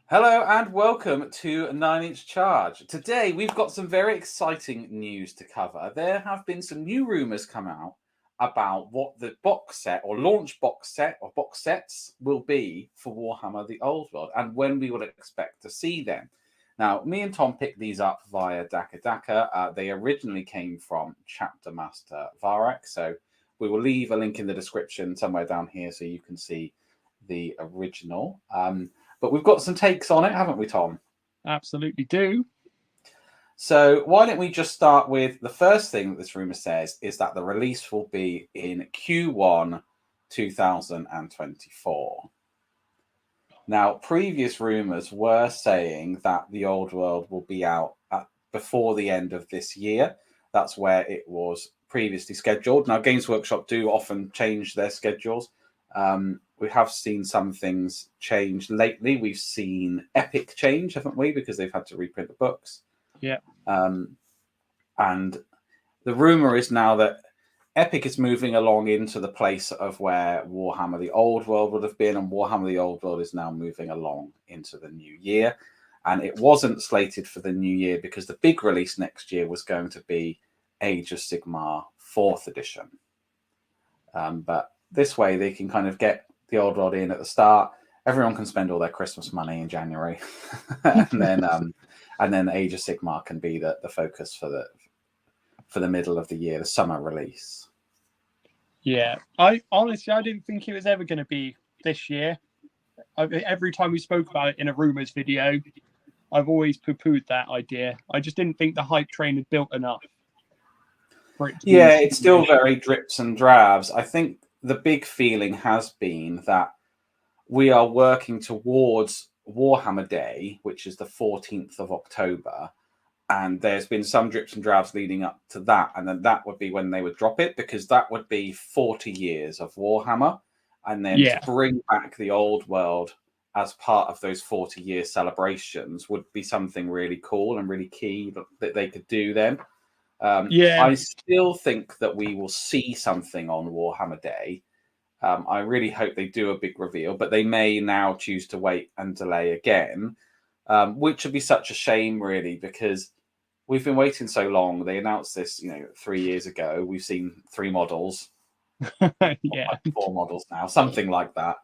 Hello and welcome to 9-Inch Charge. Today we've got some very exciting news to cover. There have been some new rumours come out about what the box set or launch box set or box sets will be for Warhammer the Old World and when we would expect to see them. Now, me and Tom picked these up via Daka Daka. They originally came from Chapter Master Varek, so we will leave a link in the description somewhere down here so you can see the original. But we've got some takes on it, haven't we, Tom? Absolutely do. So why don't we just start with the first thing that this rumour says is that the release will be in Q1 2024. Now, previous rumours were saying that the Old World will be out before the end of this year. That's where it was previously scheduled. Now, Games Workshop do often change their schedules. We have seen some things change lately. We've seen Epic change, haven't we? Because they've had to reprint the books. Yeah. And the rumor is now that Epic is moving along into the place of where Warhammer the Old World would have been, and Warhammer the Old World is now moving along into the new year. And it wasn't slated for the new year because the big release next year was going to be Age of Sigmar 4th edition. But this way they can kind of get the Old World in at the start. Everyone can spend all their Christmas money in January, and then Age of Sigmar can be the focus for the middle of the year, the summer release. Yeah, I didn't think it was ever going to be this year. Every time we spoke about it in a Rumours video, I've always poo-pooed that idea. I just didn't think the hype train had built enough for it to be. Yeah, it's still very drips and drabs. I think the big feeling has been that we are working towards Warhammer Day, which is the 14th of October, and there's been some drips and drabs leading up to that, and then that would be when they would drop it, because that would be 40 years of Warhammer, and then to bring back the Old World as part of those 40-year celebrations would be something really cool and really key that they could do then. I still think that we will see something on Warhammer Day. I really hope they do a big reveal, but they may now choose to wait and delay again, which would be such a shame, really, because we've been waiting so long. They announced this, 3 years ago. We've seen 3 models, 4 models now, something like that.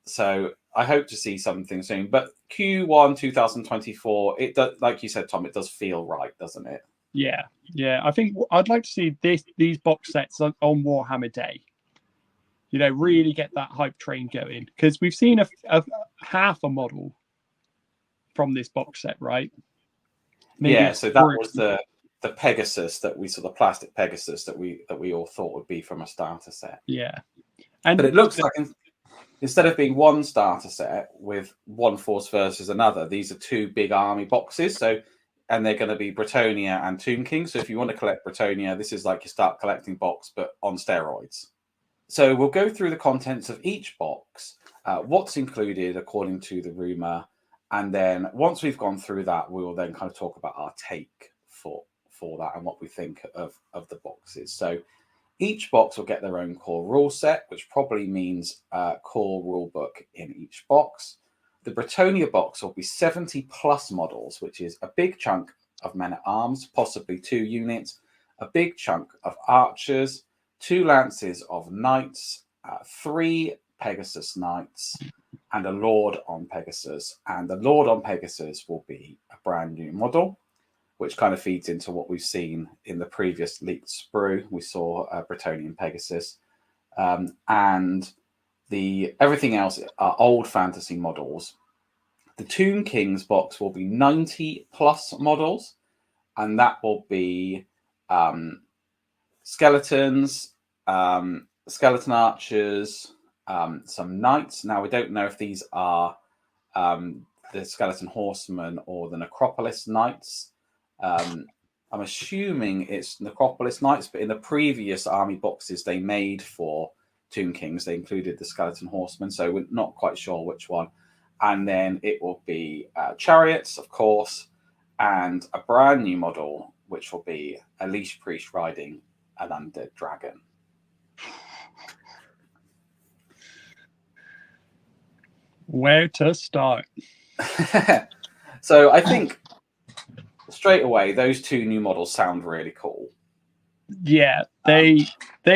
So I hope to see something soon. But Q1 2024, it does, like you said, Tom, it does feel right, doesn't it? Yeah. I think I'd like to see these box sets on Warhammer Day. Really get that hype train going, because we've seen a half a model from this box set, right? Maybe so that was the Pegasus that we saw, the plastic Pegasus that we all thought would be from a starter set. Yeah, but it looks like instead of being one starter set with one force versus another, these are 2 big army boxes. And they're going to be Bretonia and Tomb King. So if you want to collect Bretonia, this is like your start collecting box, but on steroids. So we'll go through the contents of each box, what's included according to the rumor, and then once we've gone through that, we will then kind of talk about our take for that and what we think of the boxes. So each box will get their own core rule set, which probably means core rule book in each box. The Bretonia box will be 70 plus models, which is a big chunk of men-at-arms, possibly 2 units, a big chunk of archers, 2 lances of knights, 3 Pegasus knights, and a Lord on Pegasus. And the Lord on Pegasus will be a brand new model, which kind of feeds into what we've seen in the previous leaked sprue. We saw a Bretonian Pegasus. And everything else are old fantasy models. The Tomb King's box will be 90 plus models, and that will be skeletons, skeleton archers, some knights. Now, we don't know if these are the skeleton horsemen or the necropolis knights. I'm assuming it's necropolis knights, but in the previous army boxes they made for Tomb Kings, they included the skeleton horsemen, so we're not quite sure which one. And then it will be chariots, of course, and a brand new model, which will be a leash priest riding an undead dragon. Where to start? So I think straight away, those two new models sound really cool. Yeah, they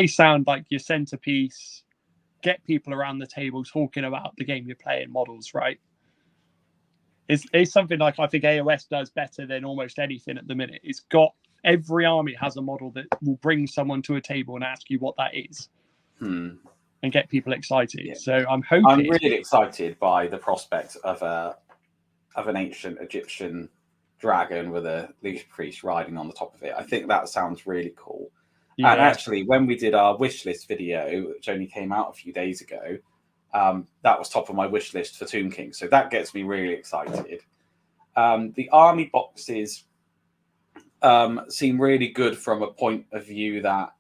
sound like your centerpiece. Get people around the table talking about the game you're playing models, right? It's something like I think AOS does better than almost anything at the minute. It's got every army has a model that will bring someone to a table and ask you what that is, and get people excited. Yeah. So I'm really excited by the prospect of an ancient Egyptian dragon with a leash priest riding on the top of it. I think that sounds really cool. Yeah. And actually, when we did our wish list video, which only came out a few days ago, that was top of my wish list for Tomb King. So that gets me really excited. The army boxes seem really good from a point of view that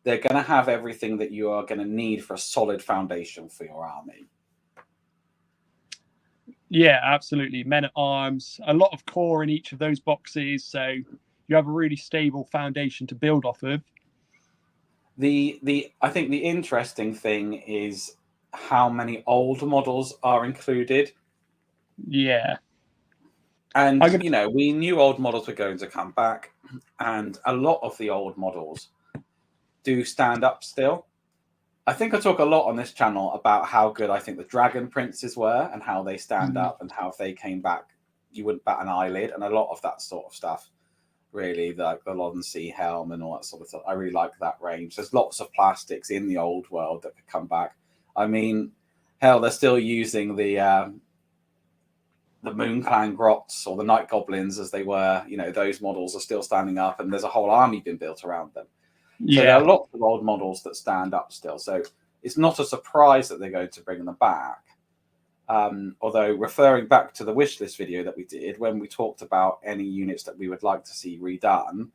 they're going to have everything that you are going to need for a solid foundation for your army. Yeah, absolutely. Men at arms, a lot of core in each of those boxes, so you have a really stable foundation to build off of. I think the interesting thing is how many old models are included. Yeah. And, we knew old models were going to come back, and a lot of the old models do stand up still. I think I talk a lot on this channel about how good I think the Dragon Princes were and how they stand up and how if they came back, you wouldn't bat an eyelid, and a lot of that sort of stuff. Really, the Lothern Sea Helm and all that sort of stuff. I really like that range. There's lots of plastics in the old world that could come back. I mean, hell, they're still using the Moon Clan Grots or the Night Goblins as they were. Those models are still standing up, and there's a whole army been built around them. Yeah. So there are lots of old models that stand up still. So it's not a surprise that they're going to bring them back. Although referring back to the wish list video that we did, when we talked about any units that we would like to see redone,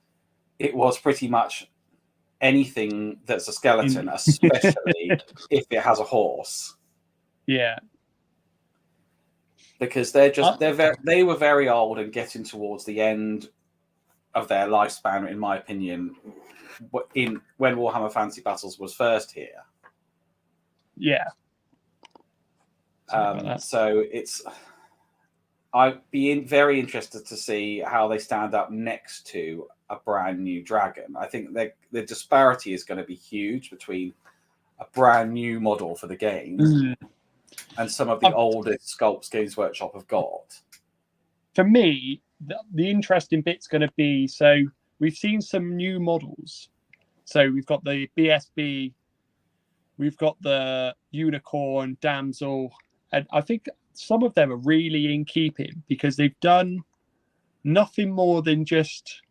it was pretty much anything that's a skeleton, especially if it has a horse. Yeah. Because they were very old and getting towards the end of their lifespan, in my opinion, when Warhammer Fantasy Battles was first here. Yeah. So I'd be very interested to see how they stand up next to a brand new dragon. I think the disparity is going to be huge between a brand new model for the game and some of the oldest sculpts Games Workshop have got. For me, the interesting bit's going to be, so we've seen some new models. So we've got the BSB, we've got the Unicorn, Damsel, and I think some of them are really in keeping because they've done nothing more than just,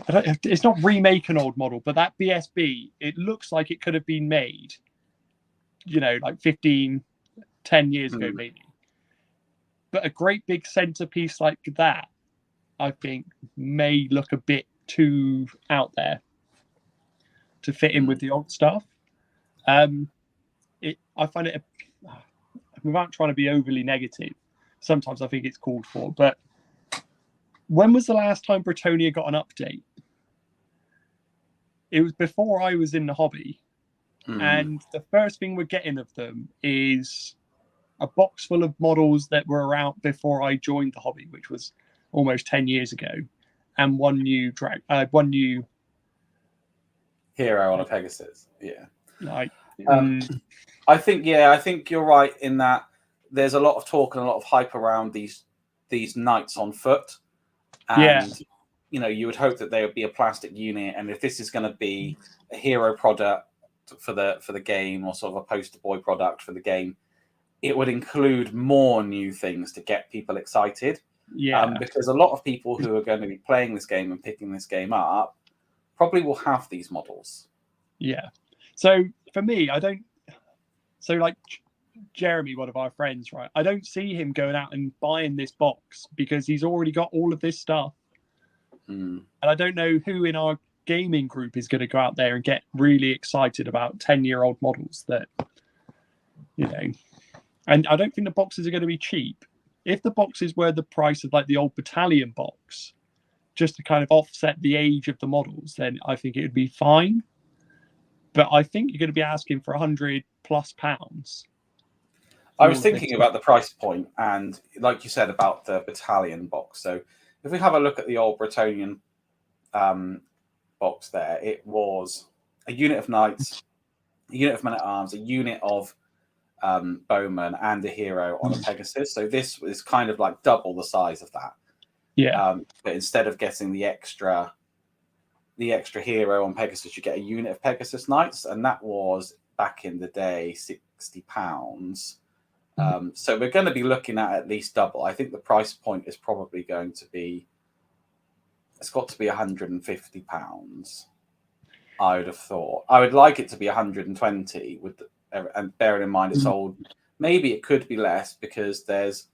it's not remake an old model, but that BSB, it looks like it could have been made, like 10 years ago maybe. But a great big centerpiece like that, I think, may look a bit too out there to fit in with the old stuff. I find it, without trying to be overly negative, sometimes I think it's called for. But when was the last time Bretonia got an update? It was before I was in the hobby. And the first thing we're getting of them is a box full of models that were out before I joined the hobby, which was almost 10 years ago, and one new hero on a Pegasus. Yeah. I think you're right in that there's a lot of talk and a lot of hype around these knights on foot. And you would hope that they would be a plastic unit, and if this is going to be a hero product for the game, or sort of a poster boy product for the game, it would include more new things to get people excited. Because a lot of people who are going to be playing this game and picking this game up probably will have these models. Yeah. So for me, like Jeremy, one of our friends, right? I don't see him going out and buying this box because he's already got all of this stuff. And I don't know who in our gaming group is going to go out there and get really excited about 10-year-old models that, and I don't think the boxes are going to be cheap. If the boxes were the price of like the old battalion box, just to kind of offset the age of the models, then I think it would be fine. But I think you're going to be asking for £100+. I was thinking about the price point, and like you said about the battalion box. So if we have a look at the old Bretonian box there, it was a unit of knights, a unit of men at arms, a unit of bowmen, and a hero on a Pegasus. So this is kind of like double the size of that. Yeah. But instead of getting the extra hero on Pegasus, you get a unit of Pegasus knights, and that was back in the day £60. So we're going to be looking at least double. I think the price point is probably going to be, it's got to be £150. I would have thought. I would like it to be 120 with and bearing in mind it's old. Maybe it could be less because there's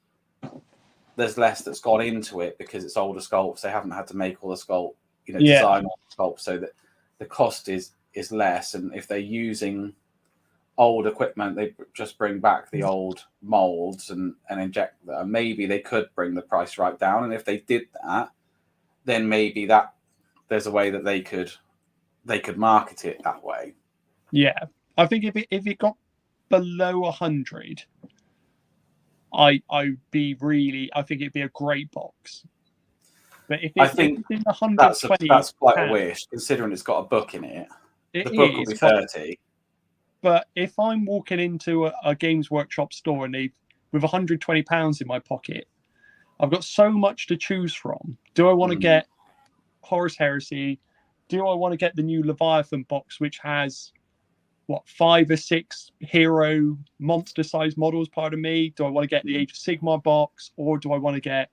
less that's gone into it because it's older sculpts. They haven't had to make all the sculpt, design all the sculpts, so that the cost is less. And if they're using old equipment, they just bring back the old molds and inject them. Maybe they could bring the price right down. And if they did that, then maybe that there's a way that they could market it that way. Yeah, I think if it got below 100, I think it'd be a great box. But if I think it's in 120, that's quite a wish, considering it's got a book in it. The book will be 30. But if I'm walking into a Games Workshop store and with £120 in my pocket, I've got so much to choose from. Do I want to get Horus Heresy? Do I want to get the new Leviathan box, which has 5 or 6 hero monster-sized models? Part of me. Do I want to get the Age of Sigmar box, or do I want to get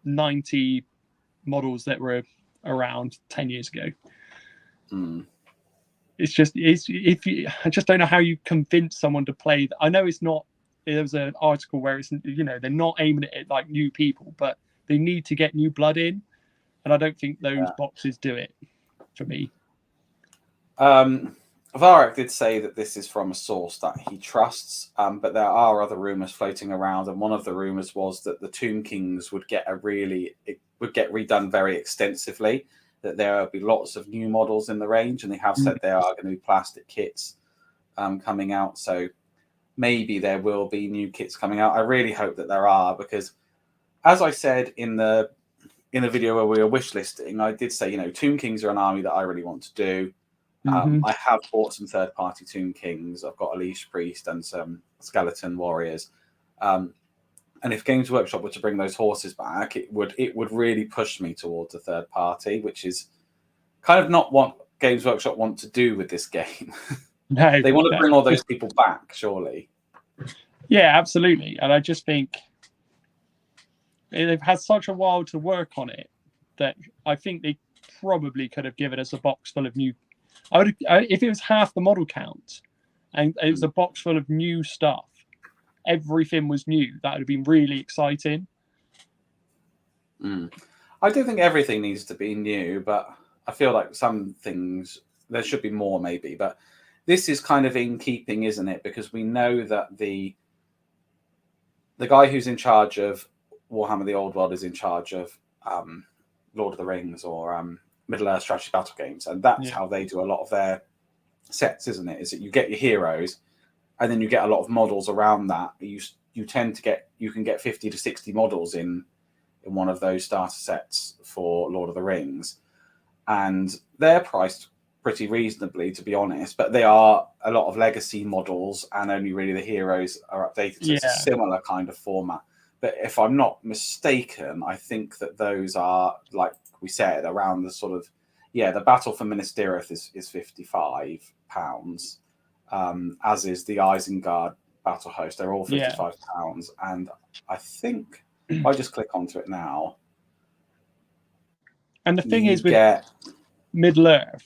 90 models that were around 10 years ago? I just don't know how you convince someone to play. I know it's not. There was an article where it's they're not aiming it at like new people, but they need to get new blood in, and I don't think those boxes do it for me. Varric did say that this is from a source that he trusts, but there are other rumors floating around, and one of the rumors was that the Tomb Kings would get redone very extensively. That there will be lots of new models in the range, and they have said there are going to be plastic kits coming out. So maybe there will be new kits coming out. I really hope that there are, because as I said in the video where we were wish listing, I did say, Tomb Kings are an army that I really want to do. I have bought some third-party Tomb Kings. I've got a Leash Priest and some Skeleton Warriors. And if Games Workshop were to bring those horses back, it would really push me towards a third party, which is kind of not what Games Workshop want to do with this game. No, they want to bring all those people back, surely. Yeah, absolutely. And I just think they've had such a while to work on it that I think they probably could have given us a box full of new. If it was half the model count and it was a box full of new stuff, everything was new, that would have been really exciting. I don't think everything needs to be new, but I feel like some things there should be more, maybe. But this is kind of in keeping, isn't it? Because we know that the guy who's in charge of Warhammer the Old World is in charge of Lord of the Rings or Middle-earth strategy battle games, and that's how they do a lot of their sets, isn't it? Is that you get your heroes, and then you get a lot of models around that. You can get 50 to 60 models in one of those starter sets for Lord of the Rings, and they're priced pretty reasonably, to be honest. But they are a lot of legacy models, and only really the heroes are updated. So it's a similar kind of format. But if I'm not mistaken, I think that those are, like we said, around the sort of the Battle for Minas Tirith is £55. As is the Isengard Battle Host. They're all £55. And I think if I just click onto it now. And the thing is, with Middle-earth,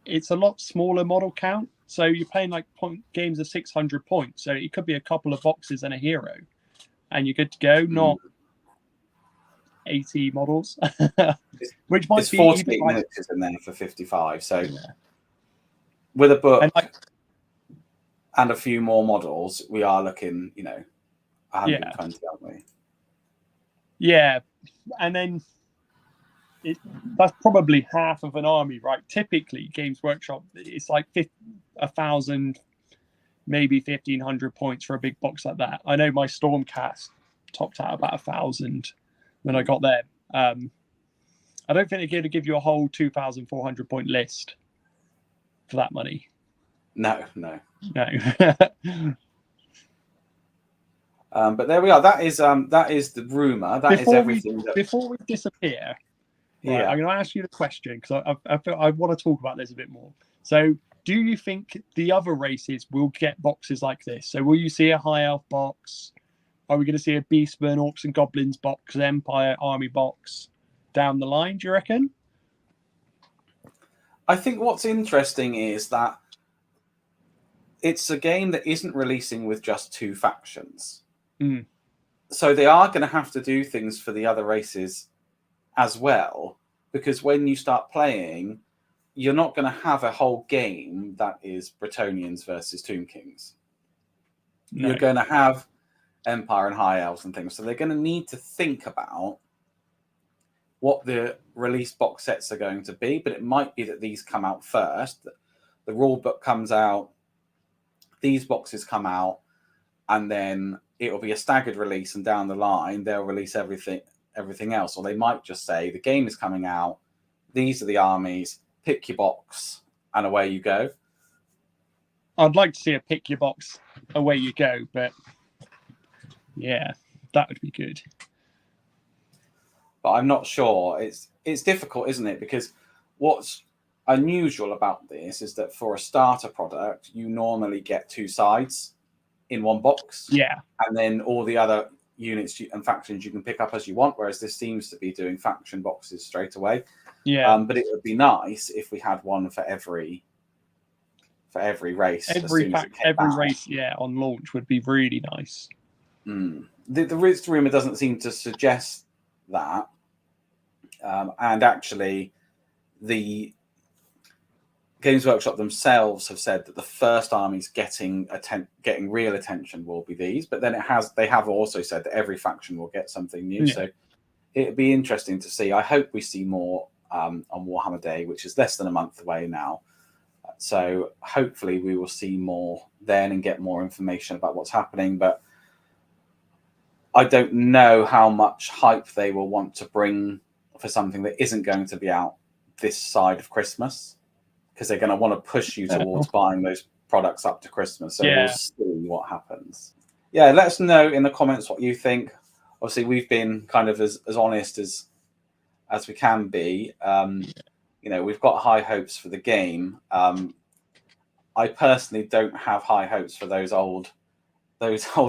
it's a lot smaller model count. So you're playing like games of 600 points. So it could be a couple of boxes and a hero. And you're good to go, not 80 models. Which might be 48 minutes in there for 55. So with a book and a few more models, we are looking, 120, aren't we? Yeah. And then that's probably half of an army, right? Typically, Games Workshop, it's like 1,000 maybe 1,500 points for a big box like that. I know my Stormcast topped out about 1,000 when I got there. I don't think they're going to give you a whole 2,400 point list for that money. No. But there we are. That is the rumor. That is everything. Before we disappear, right, yeah. I'm going to ask you the question because I want to talk about this a bit more. So, do you think the other races will get boxes like this? So, will you see a High Elf box? Are we going to see a Beastmen, Orcs and Goblins box, Empire Army box down the line? Do you reckon? I think what's interesting is that it's a game that isn't releasing with just 2 factions. Mm. So they are going to have to do things for the other races as well, because when you start playing, you're not going to have a whole game that is Bretonnians versus Tomb Kings. No. You're going to have Empire and High Elves and things. So they're going to need to think about what the release box sets are going to be, but it might be that these come out first. The rule book comes out, these boxes come out, and then it will be a staggered release, and down the line they'll release everything else. Or they might just say the game is coming out, these are the armies, pick your box, and away you go. I'd like to see a pick your box, away you go, but yeah, that would be good. But I'm not sure. It's difficult, isn't it? Because what's unusual about this is that for a starter product, you normally get 2 sides in one box. Yeah. And then all the other units and factions you can pick up as you want, whereas this seems to be doing faction boxes straight away. Yeah. But it would be nice if we had one for every race. Every race, yeah, on launch would be really nice. The rumor doesn't seem to suggest that. And actually, the Games Workshop themselves have said that the first armies getting real attention will be these, but then they have also said that every faction will get something new. Yeah. So it'd be interesting to see. I hope we see more on Warhammer Day, which is less than a month away now. So hopefully we will see more then and get more information about what's happening. But I don't know how much hype they will want to bring for something that isn't going to be out this side of Christmas, because they're going to want to push you towards buying those products up to Christmas. So we'll see what happens. Yeah, let us know in the comments what you think. Obviously, we've been kind of as honest as we can be. We've got high hopes for the game. I personally don't have high hopes for those old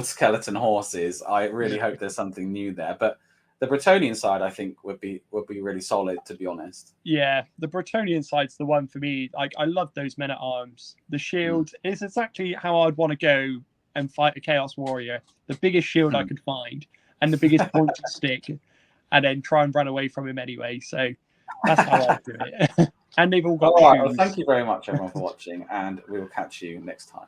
skeleton horses. I really hope there's something new there. But the Bretonnian side, I think, would be really solid, to be honest. Yeah, the Bretonnian side's the one for me. Like, I love those men at arms. The shield is exactly how I'd want to go and fight a Chaos Warrior. The biggest shield I could find and the biggest pointed stick, and then try and run away from him anyway. So that's how I'd do it. And they've all got shoes. Well, thank you very much, everyone, for watching, and we will catch you next time.